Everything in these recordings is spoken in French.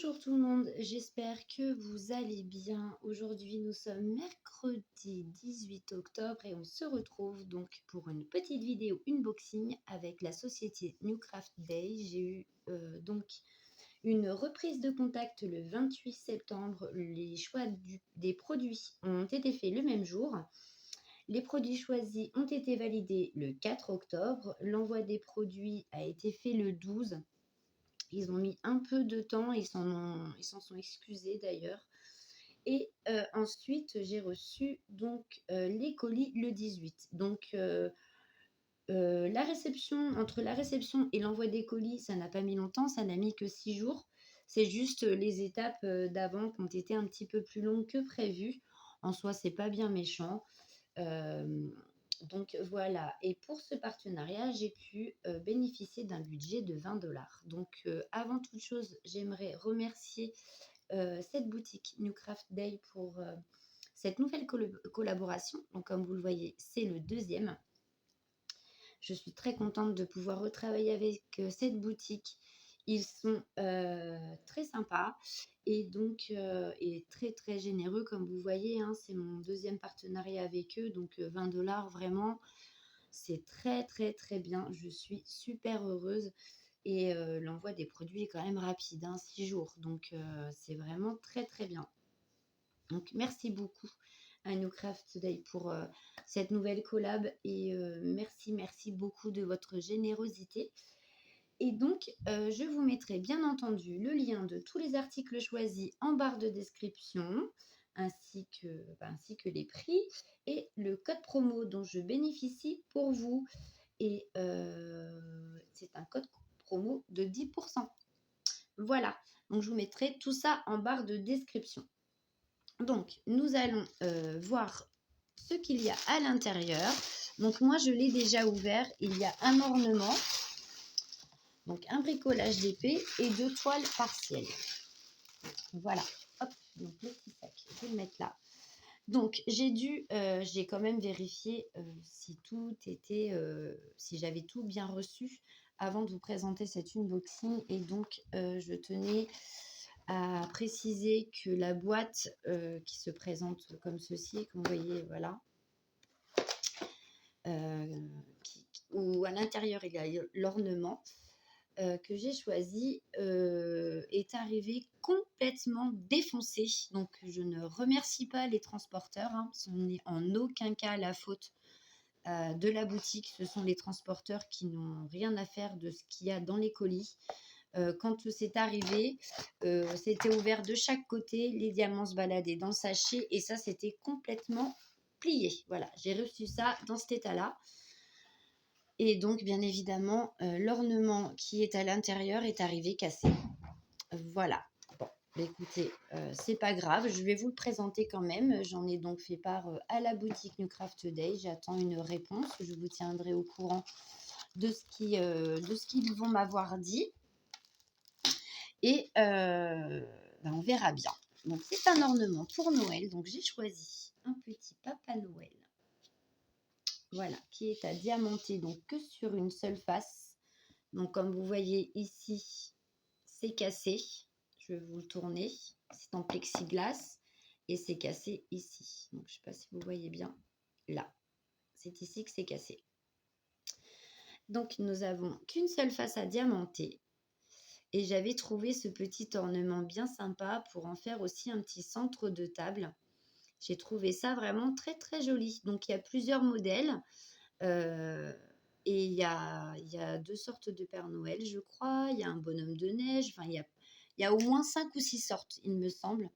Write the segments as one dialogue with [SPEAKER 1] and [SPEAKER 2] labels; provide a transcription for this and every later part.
[SPEAKER 1] Bonjour tout le monde, j'espère que vous allez bien. Aujourd'hui, nous sommes mercredi 18 octobre et on se retrouve donc pour une petite vidéo unboxing avec la société New Craft Day. J'ai eu donc une reprise de contact le 28 septembre. Les choix des produits ont été faits le même jour. Les produits choisis ont été validés le 4 octobre. L'envoi des produits a été fait le 12. Ils ont mis un peu de temps, ils s'en sont excusés d'ailleurs. Et ensuite, j'ai reçu donc les colis le 18. Donc, entre la réception et l'envoi des colis, ça n'a pas mis longtemps, ça n'a mis que 6 jours. C'est juste les étapes d'avant qui ont été un petit peu plus longues que prévu. En soi, c'est pas bien méchant. Donc voilà, et pour ce partenariat, j'ai pu bénéficier d'un budget de 20 $. Donc avant toute chose, j'aimerais remercier cette boutique New Craft Day pour cette nouvelle collaboration. Donc comme vous le voyez, c'est le deuxième. Je suis très contente de pouvoir retravailler avec cette boutique. Ils sont très sympas et donc et très très généreux comme vous voyez, hein, c'est mon deuxième partenariat avec eux, donc 20 $ vraiment, c'est très très très bien. Je suis super heureuse et l'envoi des produits est quand même rapide, hein, 6 jours, donc c'est vraiment très très bien. Donc merci beaucoup à New Craft Today pour cette nouvelle collab et merci beaucoup de votre générosité. Et donc, je vous mettrai bien entendu le lien de tous les articles choisis en barre de description, ainsi que les prix et le code promo dont je bénéficie pour vous. Et c'est un code promo de 10%. Voilà, donc je vous mettrai tout ça en barre de description. Donc, nous allons voir ce qu'il y a à l'intérieur. Donc, moi, je l'ai déjà ouvert. Il y a un ornement, donc un bricolage d'épée et 2 toiles partielles. Voilà. Hop, donc le petit sac, je vais le mettre là. Donc, j'ai quand même vérifié si j'avais tout bien reçu avant de vous présenter cette unboxing. Et donc, je tenais à préciser que la boîte qui se présente comme ceci, comme vous voyez, voilà, où à l'intérieur il y a l'ornement que j'ai choisi, est arrivé complètement défoncé. Donc je ne remercie pas les transporteurs, hein, ce n'est en aucun cas la faute de la boutique. Ce sont les transporteurs qui n'ont rien à faire de ce qu'il y a dans les colis. Quand c'est arrivé, c'était ouvert de chaque côté, les diamants se baladaient dans le sachet et ça, c'était complètement plié. Voilà, j'ai reçu ça dans cet état-là. Et donc, bien évidemment, l'ornement qui est à l'intérieur est arrivé cassé. Voilà. Bon, écoutez, c'est pas grave, je vais vous le présenter quand même. J'en ai donc fait part à la boutique New Craft Day. J'attends une réponse. Je vous tiendrai au courant de ce qu'ils vont m'avoir dit. Et on verra bien. Donc, c'est un ornement pour Noël. Donc, j'ai choisi un petit Papa Noël. Voilà, qui est à diamanter donc que sur une seule face. Donc, comme vous voyez ici, c'est cassé. Je vais vous le tourner. C'est en plexiglas et c'est cassé ici. Donc, je ne sais pas si vous voyez bien là. C'est ici que c'est cassé. Donc, nous avons qu'une seule face à diamanter. Et j'avais trouvé ce petit ornement bien sympa pour en faire aussi un petit centre de table. J'ai trouvé ça vraiment très très joli. Donc il y a plusieurs modèles et il y a 2 sortes de Père Noël, je crois. Il y a un bonhomme de neige. Enfin, il y a au moins 5 ou 6 sortes, il me semble,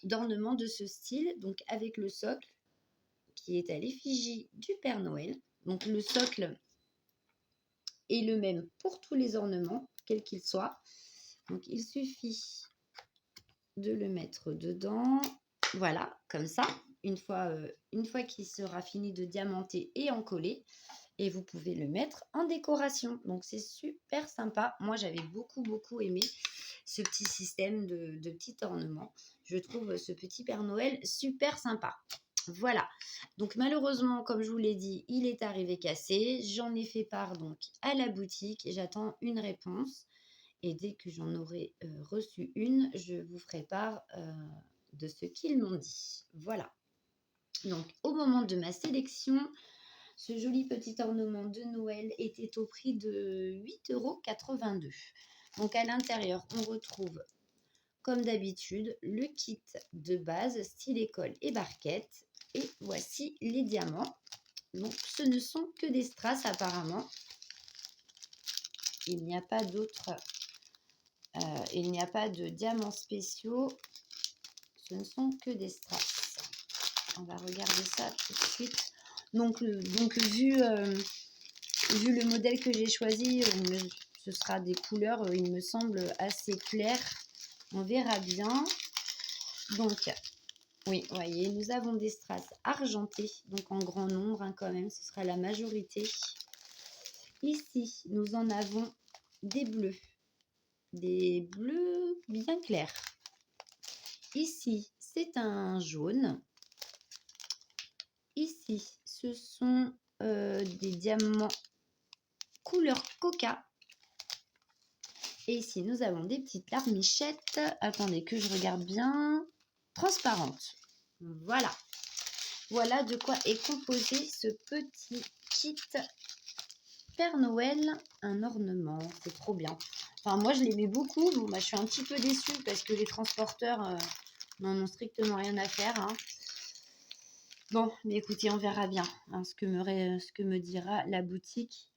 [SPEAKER 1] d'ornements de ce style. Donc avec le socle qui est à l'effigie du Père Noël. Donc le socle est le même pour tous les ornements, quels qu'ils soient. Donc, il suffit de le mettre dedans. Voilà, comme ça. Une fois qu'il sera fini de diamanter et encoller. Et vous pouvez le mettre en décoration. Donc, c'est super sympa. Moi, j'avais beaucoup aimé ce petit système de petits ornements. Je trouve ce petit Père Noël super sympa. Voilà. Donc, malheureusement, comme je vous l'ai dit, il est arrivé cassé. J'en ai fait part donc à la boutique. J'attends une réponse. Et dès que j'en aurai reçu une, je vous ferai part de ce qu'ils m'ont dit. Voilà. Donc, au moment de ma sélection, ce joli petit ornement de Noël était au prix de 8,82 €. Donc, à l'intérieur, on retrouve, comme d'habitude, le kit de base, style école et barquette. Et voici les diamants. Donc, ce ne sont que des strass apparemment. Il n'y a pas d'autres... il n'y a pas de diamants spéciaux. Ce ne sont que des strass. On va regarder ça tout de suite. Donc vu le modèle que j'ai choisi, ce sera des couleurs, il me semble, assez claires. On verra bien. Donc, oui, voyez, nous avons des strass argentés, donc en grand nombre hein, quand même, ce sera la majorité. Ici, nous en avons des bleus bien clairs. Ici, c'est un jaune. Ici, ce sont des diamants couleur coca. Et ici, nous avons des petites larmichettes. Attendez que je regarde bien. Transparentes. Voilà. Voilà de quoi est composé ce petit kit Père Noël. Un ornement. C'est trop bien. Enfin, moi, je l'aimais beaucoup. Bon, bah, je suis un petit peu déçue parce que les transporteurs n'en ont strictement rien à faire. Hein. Bon, mais écoutez, on verra bien hein, ce que me dira la boutique.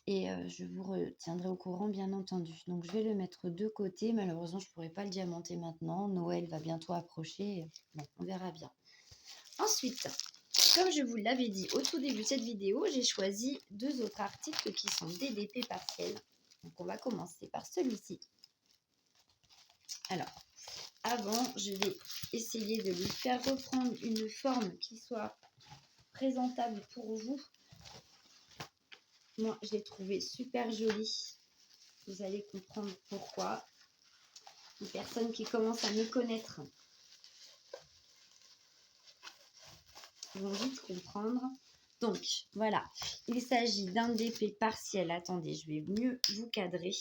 [SPEAKER 1] Et je vous retiendrai au courant, bien entendu. Donc, je vais le mettre de côté. Malheureusement, je ne pourrai pas le diamanter maintenant. Noël va bientôt approcher. Bon, on verra bien. Ensuite, comme je vous l'avais dit au tout début de cette vidéo, j'ai choisi 2 autres articles qui sont des DP partiels. Donc, on va commencer par celui-ci. Alors, avant, je vais essayer de lui faire reprendre une forme qui soit présentable pour vous. Moi, je l'ai trouvé super joli. Vous allez comprendre pourquoi. Les personnes qui commencent à me connaître vont vite comprendre. Donc, voilà. Il s'agit d'un DP partiel. Attendez, je vais mieux vous cadrer.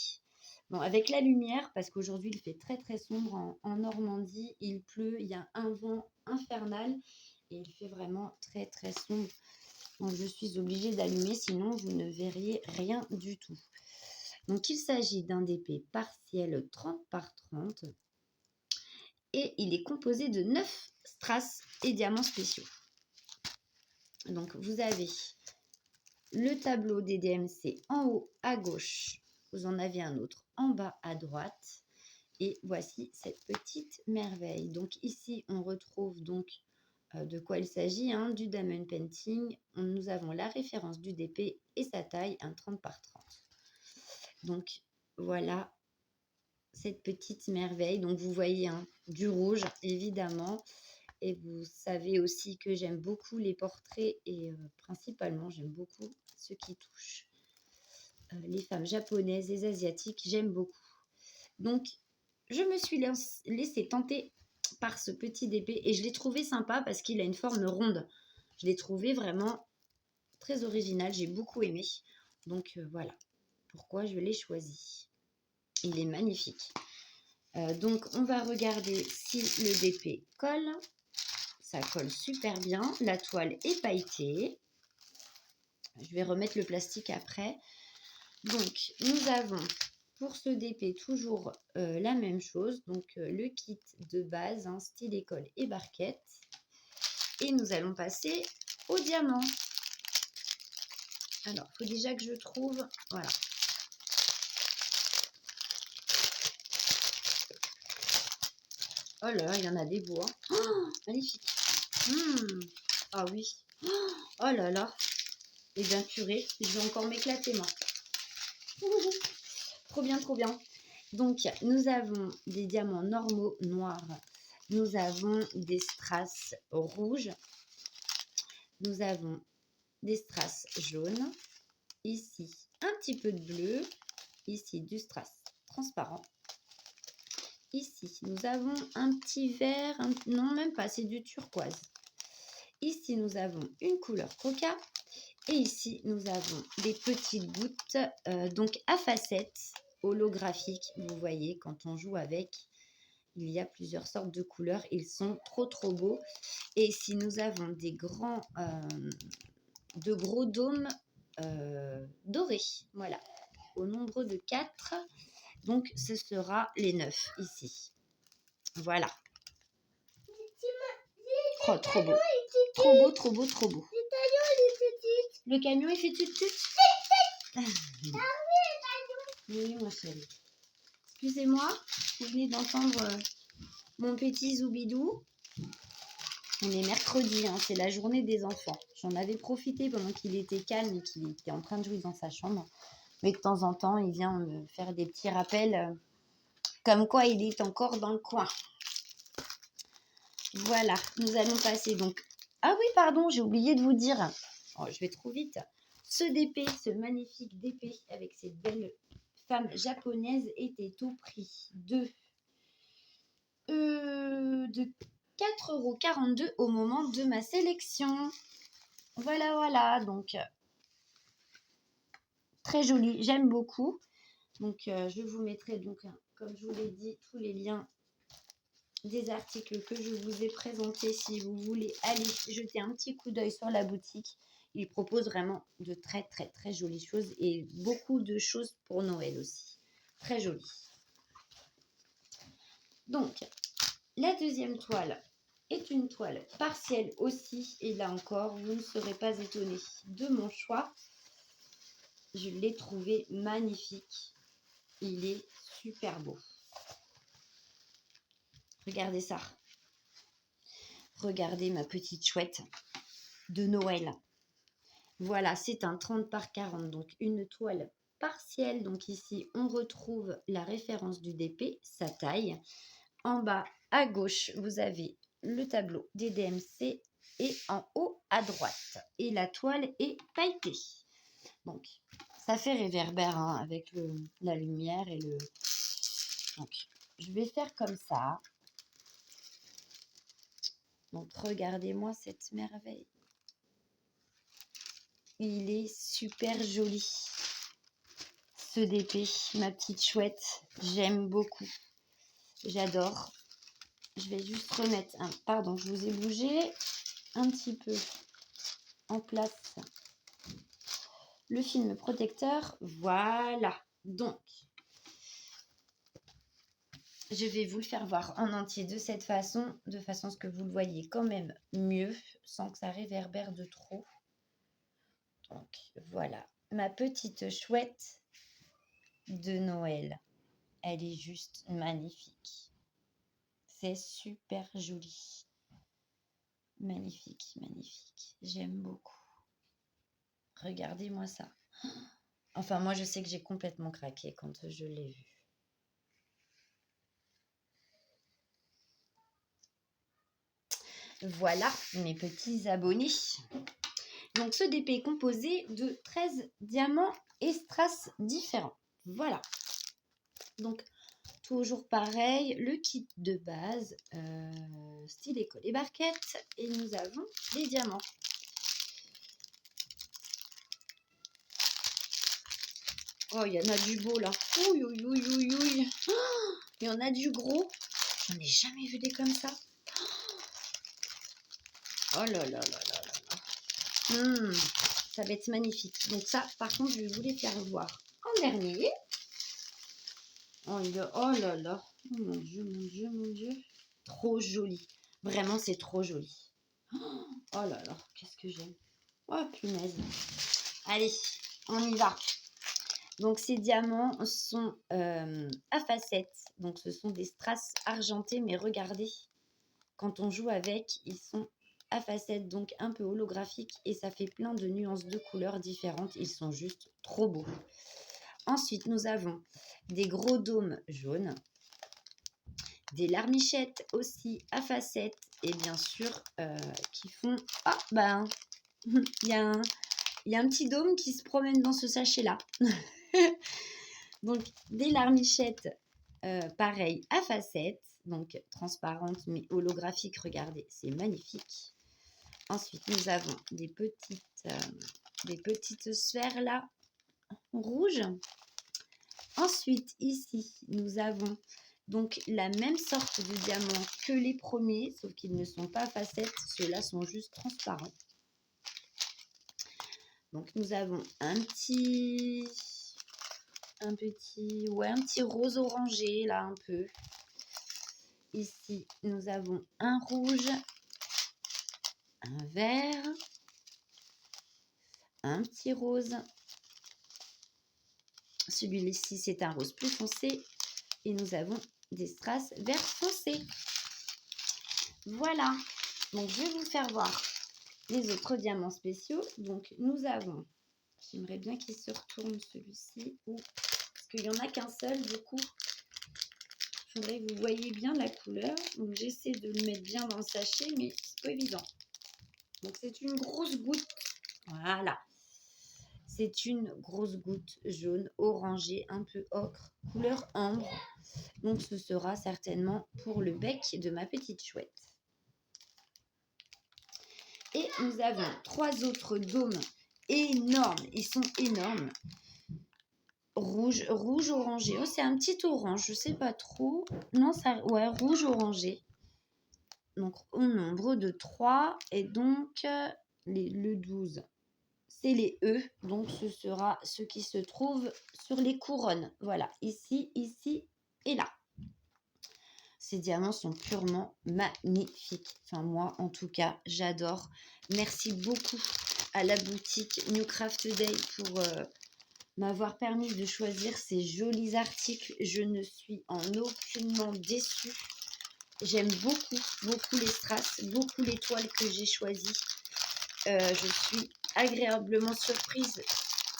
[SPEAKER 1] Bon, avec la lumière, parce qu'aujourd'hui, il fait très, très sombre en Normandie. Il pleut, il y a un vent infernal. Et il fait vraiment très, très sombre. Donc, je suis obligée d'allumer, sinon vous ne verriez rien du tout. Donc, il s'agit d'un DP partiel 30 par 30 et il est composé de 9 strass et diamants spéciaux. Donc, vous avez le tableau des DMC en haut à gauche. Vous en avez un autre en bas à droite. Et voici cette petite merveille. Donc, ici, on retrouve donc de quoi il s'agit, hein, du diamond painting. Nous avons la référence du DP et sa taille, un 30 par 30. Donc, voilà cette petite merveille. Donc, vous voyez hein, du rouge, évidemment. Et vous savez aussi que j'aime beaucoup les portraits et principalement, j'aime beaucoup ceux qui touchent les femmes japonaises, les asiatiques. J'aime beaucoup. Donc, je me suis laissée tenter par ce petit DP et je l'ai trouvé sympa parce qu'il a une forme ronde. Je l'ai trouvé vraiment très original, j'ai beaucoup aimé. Donc voilà pourquoi je l'ai choisi. Il est magnifique. Donc on va regarder si le DP colle. Ça colle super bien. La toile est pailletée. Je vais remettre le plastique après. Donc nous avons pour ce DP, toujours la même chose. Donc, le kit de base, hein, style école et barquette. Et nous allons passer au diamant. Alors, il faut déjà que je trouve... Voilà. Oh là là, il y en a des beaux. Hein. Oh, magnifique. Ah oui. Oh là là. Et bien purée, je vais encore m'éclater, moi. Trop bien, trop bien. Donc, nous avons des diamants normaux noirs. Nous avons des strass rouges. Nous avons des strass jaunes. Ici, un petit peu de bleu. Ici, du strass transparent. Ici, nous avons un petit vert. Non, même pas, c'est du turquoise. Ici, nous avons une couleur coca. Et ici, nous avons des petites gouttes donc à facettes. holographiques. Vous voyez, quand on joue avec, il y a plusieurs sortes de couleurs. Ils sont trop beaux. Et si nous avons de gros dômes dorés, voilà, au nombre de 4. Donc, ce sera les 9 ici. Voilà. Oh, trop beau. Trop beau. Le camion, il fait tut-tut. Oui, ma chérie. Excusez-moi, vous venez d'entendre mon petit Zoubidou. On est mercredi, hein, c'est la journée des enfants. J'en avais profité pendant qu'il était calme et qu'il était en train de jouer dans sa chambre. Mais de temps en temps, il vient me faire des petits rappels comme quoi il est encore dans le coin. Voilà, nous allons passer donc... Ah oui, pardon, j'ai oublié de vous dire. Oh, je vais trop vite. Ce DP, ce magnifique DP avec cette belle femme japonaise était au prix de 4,42 € au moment de ma sélection. Voilà, donc très joli, j'aime beaucoup. Donc je vous mettrai donc, comme je vous l'ai dit, tous les liens des articles que je vous ai présentés si vous voulez aller jeter un petit coup d'œil sur la boutique. Il propose vraiment de très jolies choses et beaucoup de choses pour Noël aussi. Très joli. Donc, la deuxième toile est une toile partielle aussi. Et là encore, vous ne serez pas étonnés de mon choix. Je l'ai trouvé magnifique. Il est super beau. Regardez ça. Regardez ma petite chouette de Noël. Voilà, c'est un 30 par 40, donc une toile partielle. Donc ici, on retrouve la référence du DP, sa taille. En bas, à gauche, vous avez le tableau des DMC et en haut, à droite. Et la toile est pailletée. Donc, ça fait réverbère hein, avec la lumière et le... Donc, je vais faire comme ça. Donc, regardez-moi cette merveille. Il est super joli. Ce DP, ma petite chouette, j'aime beaucoup. J'adore. Je vais juste remettre... Pardon, je vous ai bougé un petit peu en place le film protecteur. Voilà. Donc, je vais vous le faire voir en entier de cette façon, de façon à ce que vous le voyez quand même mieux, sans que ça réverbère de trop. Donc, voilà. Ma petite chouette de Noël. Elle est juste magnifique. C'est super joli. Magnifique. J'aime beaucoup. Regardez-moi ça. Enfin, moi, je sais que j'ai complètement craqué quand je l'ai vu. Voilà mes petits abonnés. Donc, ce DP est composé de 13 diamants et strass différents. Voilà. Donc, toujours pareil, le kit de base, stylet collet barquette. Et nous avons les diamants. Oh, il y en a du beau là. Ouille. Oh, il y en a du gros. J'en ai jamais vu des comme ça. Oh là. Ça va être magnifique. Donc ça, par contre, je vais vous les faire voir en dernier. Oh là. Oh, mon Dieu. Trop joli. Vraiment, c'est trop joli. Oh là, qu'est-ce que j'aime. Oh, punaise. Allez, on y va. Donc, ces diamants sont à facettes. Donc, ce sont des strass argentés. Mais regardez, quand on joue avec, ils sont à facettes, donc un peu holographiques. Et ça fait plein de nuances de couleurs différentes. Ils sont juste trop beaux. Ensuite, nous avons des gros dômes jaunes. Des larmichettes aussi à facettes. Et bien sûr, qui font... Ah, ben, il y a un petit dôme qui se promène dans ce sachet-là. Donc, des larmichettes, pareil, à facettes. Donc, transparentes, mais holographiques. Regardez, c'est magnifique. Ensuite, nous avons des petites sphères là, rouges. Ensuite, ici, nous avons donc la même sorte de diamant que les premiers, sauf qu'ils ne sont pas facettes, ceux-là sont juste transparents. Donc nous avons un petit rose orangé là un peu. Ici, nous avons un rouge, un vert, un petit rose. Celui-ci, c'est un rose plus foncé. Et nous avons des strass vert foncé. Voilà. Donc, je vais vous faire voir les autres diamants spéciaux. Donc, nous avons... J'aimerais bien qu'il se retourne celui-ci. Parce qu'il n'y en a qu'un seul, du coup. Il faudrait que vous voyez bien la couleur. Donc, j'essaie de le mettre bien dans le sachet, mais c'est pas évident. Donc, c'est une grosse goutte. Voilà. C'est une grosse goutte jaune, orangée, un peu ocre, couleur ambre. Donc, ce sera certainement pour le bec de ma petite chouette. Et nous avons 3 autres dômes énormes. Ils sont énormes. Rouge, orangé. Oh, c'est un petit orange, je sais pas trop. Non, ça, ouais, rouge orangé. Donc, au nombre de 3. Et donc, le 12. C'est les E, donc ce sera ce qui se trouve sur les couronnes. Voilà, ici, ici et là. Ces diamants sont purement magnifiques. Enfin, moi, en tout cas, j'adore. Merci beaucoup à la boutique New Craft Day pour m'avoir permis de choisir ces jolis articles. Je ne suis en aucunement déçue. J'aime beaucoup, beaucoup les strass, beaucoup les toiles que j'ai choisies. Je suis agréablement surprise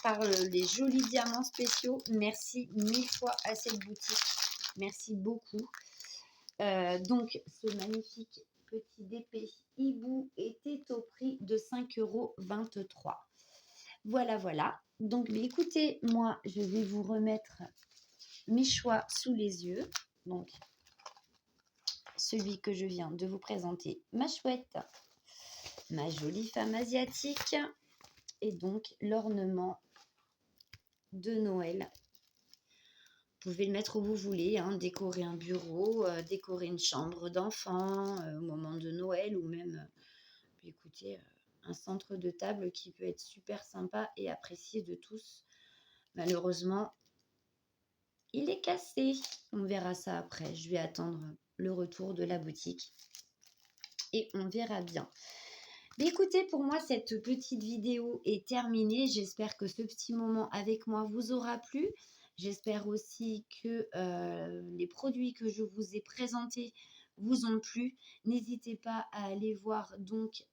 [SPEAKER 1] par les jolis diamants spéciaux. Merci 1000 fois à cette boutique. Merci beaucoup. Donc, ce magnifique petit DP hibou était au prix de 5,23 €. Voilà, voilà. Donc, écoutez, moi, je vais vous remettre mes choix sous les yeux. Donc, celui que je viens de vous présenter, ma chouette, ma jolie femme asiatique, et donc l'ornement de Noël. Vous pouvez le mettre où vous voulez, hein, décorer un bureau, décorer une chambre d'enfant au moment de Noël, ou même, écoutez, un centre de table qui peut être super sympa et apprécié de tous. Malheureusement, il est cassé. On verra ça après. Je vais attendre le retour de la boutique et on verra bien. Mais écoutez, pour moi, cette petite vidéo est terminée. J'espère que ce petit moment avec moi vous aura plu. J'espère aussi que les produits que je vous ai présentés vous ont plu. N'hésitez pas à aller voir donc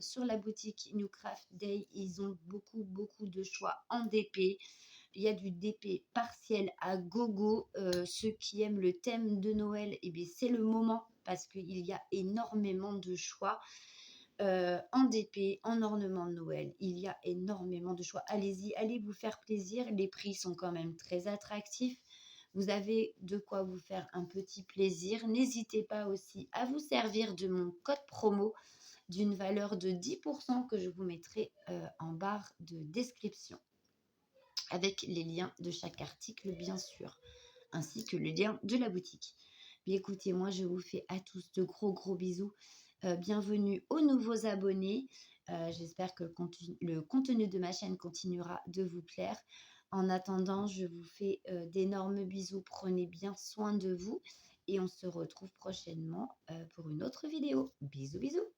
[SPEAKER 1] sur la boutique New Craft Day. Ils ont beaucoup, beaucoup de choix en DP. Il y a du DP partiel à gogo. Ceux qui aiment le thème de Noël, eh bien, c'est le moment parce qu'il y a énormément de choix. En DP, en ornement de Noël, il y a énormément de choix. Allez-y, allez vous faire plaisir. Les prix sont quand même très attractifs. Vous avez de quoi vous faire un petit plaisir. N'hésitez pas aussi à vous servir de mon code promo d'une valeur de 10% que je vous mettrai en barre de description, avec les liens de chaque article, bien sûr, ainsi que le lien de la boutique. Mais écoutez, moi, je vous fais à tous de gros, gros bisous. Bienvenue aux nouveaux abonnés. J'espère que le contenu de ma chaîne continuera de vous plaire. En attendant, je vous fais d'énormes bisous. Prenez bien soin de vous et on se retrouve prochainement pour une autre vidéo. Bisous, bisous.